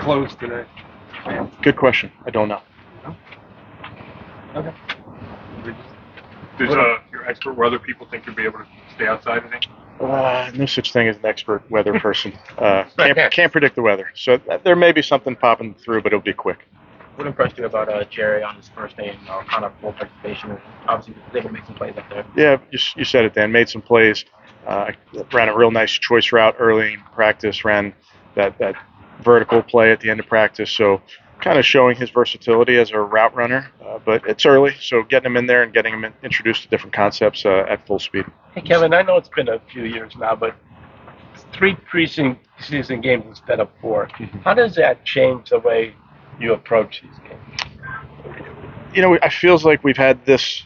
close today? Good question. I don't know. Okay. Does your expert weather people think you'll be able to stay outside today? No such thing as an expert weather person. Can't predict the weather. So there may be something popping through, but it'll be quick. What impressed you about Jerry on his first day and kind of full participation? Obviously, they can make some plays up there. Yeah, you said it, Dan. Made some plays. Ran a real nice choice route early in practice. Ran that vertical play at the end of practice. So kind of showing his versatility as a route runner. But it's early, so getting him in there and getting him introduced to different concepts at full speed. Hey, Kevin, I know it's been a few years now, but 3 preseason games instead of 4. Mm-hmm. How does that change the way you approach these games? I feels like we've had this,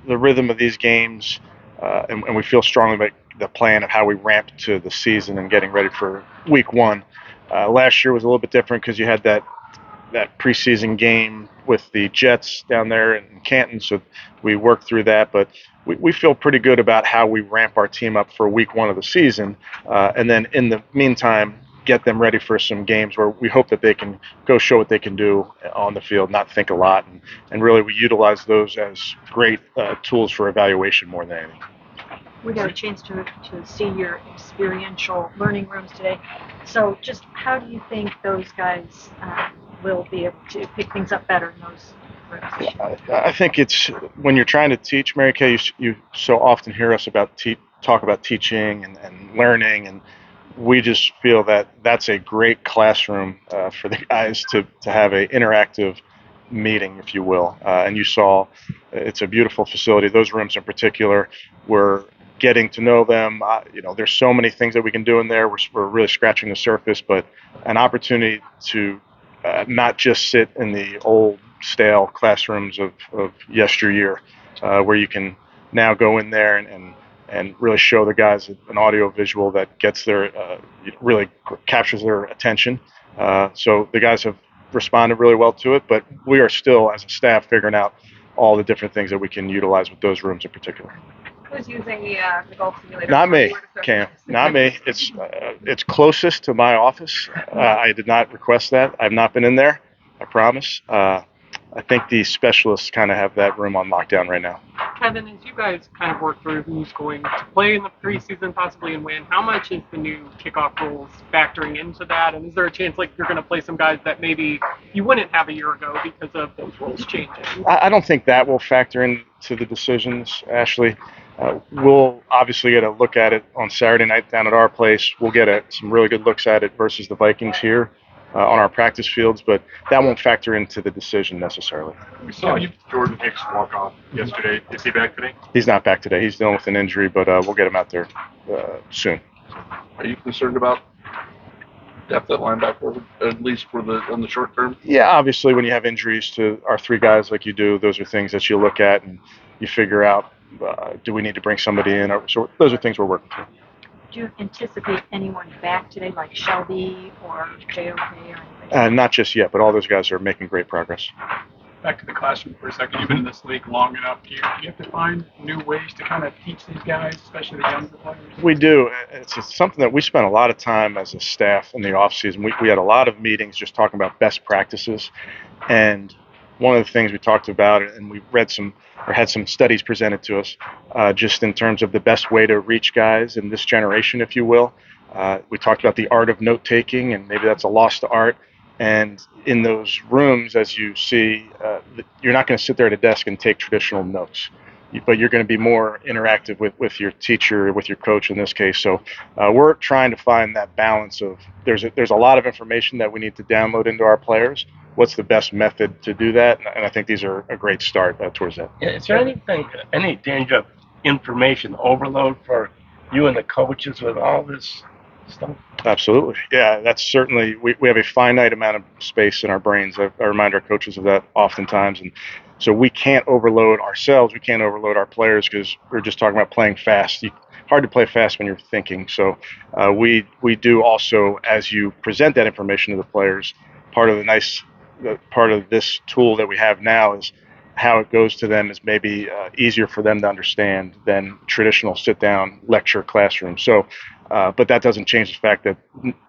the rhythm of these games, and we feel strongly about the plan of how we ramp to the season and getting ready for week 1. Last year was a little bit different because you had that preseason game with the Jets down there in Canton, so we worked through that. But we feel pretty good about how we ramp our team up for week 1 of the season, and then in the meantime, get them ready for some games where we hope that they can go show what they can do on the field, not think a lot, and really we utilize those as great tools for evaluation more than anything. We got a chance to see your experiential learning rooms today. So just how do you think those guys will be able to pick things up better in those rooms? I think it's when you're trying to teach, Mary Kay, you so often hear us talk about teaching and learning, and we just feel that that's a great classroom for the guys to have an interactive meeting, if you will. And you saw it's a beautiful facility. Those rooms in particular, we're getting to know them. There's so many things that we can do in there. We're really scratching the surface, but an opportunity to not just sit in the old stale classrooms of yesteryear, where you can now go in there and really show the guys an audio visual that gets really captures their attention. So the guys have responded really well to it, but we are still, as a staff, figuring out all the different things that we can utilize with those rooms in particular. Who's using the golf simulator? Not me, Cam. Not me. It's closest to my office. I did not request that. I've not been in there. I promise. I think the specialists kind of have that room on lockdown right now. Kevin, as you guys kind of work through who's going to play in the preseason possibly and when, how much is the new kickoff rules factoring into that? And is there a chance like you're going to play some guys that maybe you wouldn't have a year ago because of those rules changing? I don't think that will factor into the decisions, Ashley. We'll obviously get a look at it on Saturday night down at our place. We'll get some really good looks at it versus the Vikings here on our practice fields, but that won't factor into the decision necessarily. We saw Jordan Hicks walk off yesterday. Is he back today? He's not back today. He's dealing with an injury, but we'll get him out there soon. Are you concerned about depth at linebacker, at least on the short term? Yeah, obviously when you have injuries to our 3 guys like you do, those are things that you look at and you figure out, do we need to bring somebody in? So those are things we're working through. Do you anticipate anyone back today, like Shelby or JOK or anything? Not just yet, but all those guys are making great progress. Back to the classroom for a second. You've been in this league long enough. Do you have to find new ways to kind of teach these guys, especially the younger players? We do. It's something that we spent a lot of time as a staff in the off season. We had a lot of meetings just talking about best practices, and one of the things we talked about, and we had some studies presented to us, just in terms of the best way to reach guys in this generation, if you will. We talked about the art of note taking, and maybe that's a lost art. And in those rooms, as you see, you're not going to sit there at a desk and take traditional notes, but you're going to be more interactive with your teacher, with your coach in this case. So we're trying to find that balance of there's a lot of information that we need to download into our players. What's the best method to do that? And I think these are a great start towards that. Yeah, is there any danger of information overload for you and the coaches with all this stuff? Absolutely. Yeah, that's certainly, we have a finite amount of space in our brains. I remind our coaches of that oftentimes. And so we can't overload ourselves. We can't overload our players because we're just talking about playing fast. Hard to play fast when you're thinking. So we do also, as you present that information to the players, part of this tool that we have now is how it goes to them is maybe easier for them to understand than traditional sit-down lecture classroom. So But that doesn't change the fact that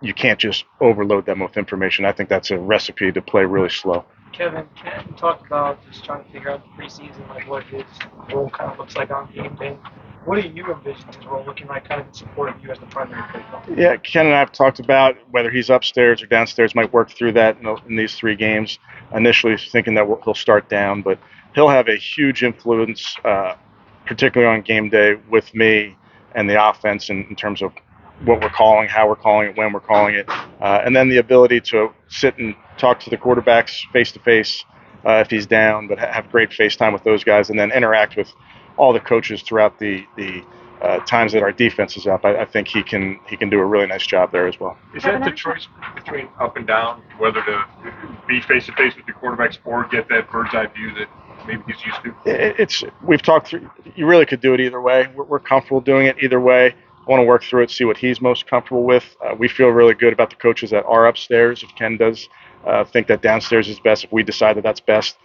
you can't just overload them with information. I think that's a recipe to play really slow. Kevin, Ken talked about just trying to figure out the preseason, like what his role kind of looks like on game day. What do you envision his role looking like, kind of in support of you as the primary play caller? Yeah, Ken and I have talked about whether he's upstairs or downstairs. Might work through that in these 3 games. Initially thinking that he'll start down, but he'll have a huge influence, particularly on game day, with me and the offense in terms of what we're calling, how we're calling it, when we're calling it, and then the ability to sit and talk to the quarterbacks face to face if he's down, but have great FaceTime with those guys, and then interact with all the coaches throughout the times that our defense is up. I think he can do a really nice job there as well. Is that the choice between up and down, whether to be face to face with the quarterbacks or get that bird's eye view that maybe he's used to? We've talked through. You really could do it either way. We're comfortable doing it either way. I want to work through it, see what he's most comfortable with. We feel really good about the coaches that are upstairs. If Ken does think that downstairs is best, if we decide that that's best,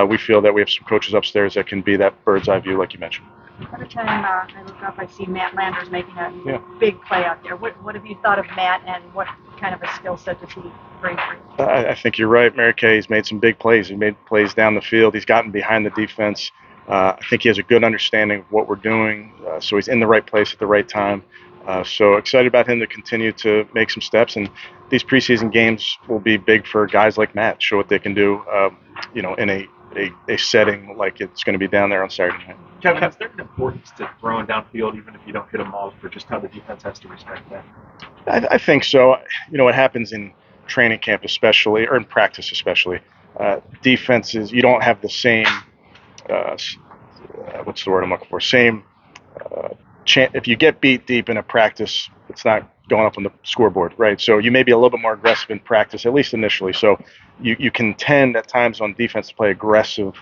we feel that we have some coaches upstairs that can be that bird's eye view, like you mentioned. Every time I look up, I see Matt Landers making a big play out there. What have you thought of Matt, and what kind of a skill set does he bring for you? I think you're right, Mary Kay. He's made some big plays. He made plays down the field. He's gotten behind the defense. I think he has a good understanding of what we're doing, so he's in the right place at the right time. So excited about him to continue to make some steps. And these preseason games will be big for guys like Matt, show what they can do, in a setting like it's going to be down there on Saturday night. Kevin, is there an importance to throwing downfield even if you don't hit them all, for just how the defense has to respect that? I think so. What happens in training camp especially, or in practice especially, defenses, you don't have the same, what's the word I'm looking for, same if you get beat deep in a practice, it's not going up on the scoreboard, right? So you may be a little bit more aggressive in practice, at least initially. So you can tend at times on defense to play aggressive,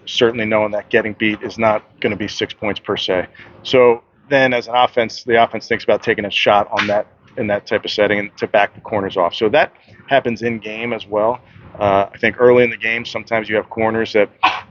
certainly knowing that getting beat is not going to be 6 points per se. So then as an offense, the offense thinks about taking a shot on that in that type of setting and to back the corners off. So that happens in game as well. I think early in the game, sometimes you have corners that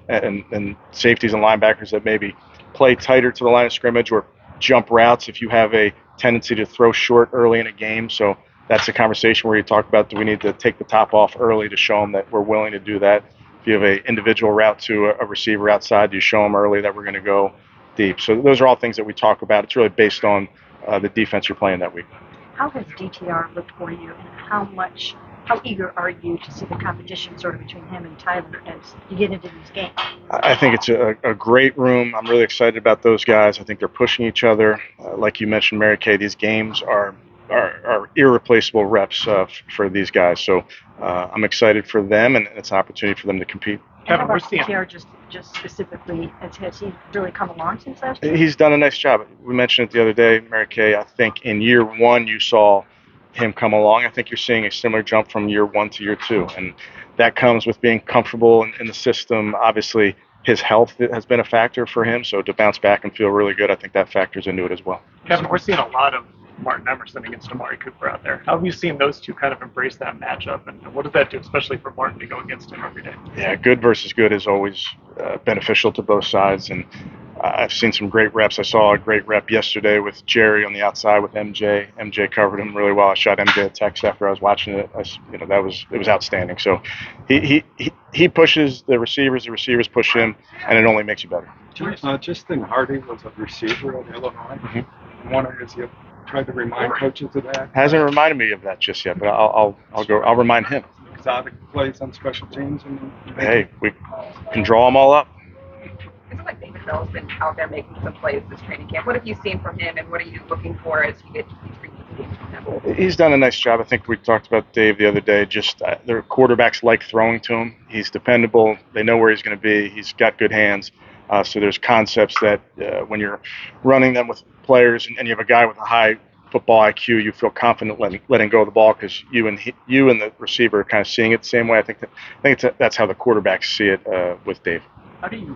and safeties and linebackers that maybe play tighter to the line of scrimmage or jump routes if you have a tendency to throw short early in a game. So that's a conversation where you talk about, do we need to take the top off early to show them that we're willing to do that? If you have an individual route to a receiver outside, you show them early that we're going to go deep. So those are all things that we talk about. It's really based on the defense you're playing that week. How has DTR looked for you, and how eager are you to see the competition sort of between him and Tyler as you get into these games? I think it's a great room. I'm really excited about those guys. I think they're pushing each other. Like you mentioned, Mary Kay, these games are irreplaceable reps for these guys. So I'm excited for them, and it's an opportunity for them to compete. Kevin, we're seeing DTR just specifically, has he really come along since last year? He's done a nice job. We mentioned it the other day, Mary Kay. I think in year one you saw him come along. I think you're seeing a similar jump from year 1 to year 2, and that comes with being comfortable in the system. Obviously, his health has been a factor for him, so to bounce back and feel really good, I think that factors into it as well. Kevin, we're seeing a lot of Martin Emerson against Amari Cooper out there. How have you seen those two kind of embrace that matchup, and what does that do, especially for Martin to go against him every day? Yeah, good versus good is always beneficial to both sides, and I've seen some great reps. I saw a great rep yesterday with Jerry on the outside with MJ. MJ covered him really well. I shot MJ a text after I was watching it. It was outstanding. So he pushes the receivers push him, and it only makes you better. Justin Hardy was a receiver at Illinois. Mm-hmm. I'm wondering, has he tried to remind coaches of that? Hasn't reminded me of that just yet, but I'll remind him. Exotic plays on special teams. Hey, we can draw them all up. It looks like David Bell's been out there making some plays this training camp. What have you seen from him, and what are you looking for as you get to these preseason games from him? He's done a nice job. I think we talked about Dave the other day. Just their quarterbacks like throwing to him. He's dependable. They know where he's going to be. He's got good hands. So there's concepts that when you're running them with players and you have a guy with a high football IQ, you feel confident letting go of the ball because you and the receiver are kind of seeing it the same way. I think that's how the quarterbacks see it with Dave. How do you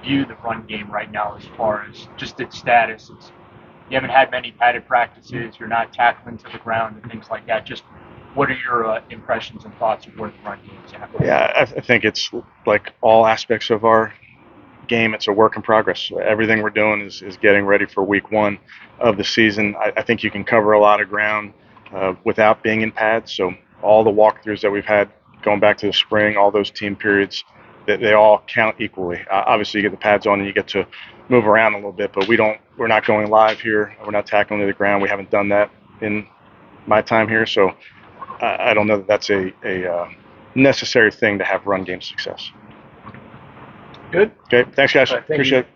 view the run game right now as far as just its status? You haven't had many padded practices. You're not tackling to the ground and things like that. Just what are your impressions and thoughts of where the run game is at? Yeah, I think it's like all aspects of our game. It's a work in progress. Everything we're doing is getting ready for week 1 of the season. I think you can cover a lot of ground without being in pads. So all the walkthroughs that we've had going back to the spring, all those team periods, that they all count equally. Obviously, you get the pads on and you get to move around a little bit, but we're not going live here. We're not tackling to the ground. We haven't done that in my time here, so I don't know that that's a necessary thing to have run game success. Good. Okay, thanks guys. All right, thank you. Appreciate it.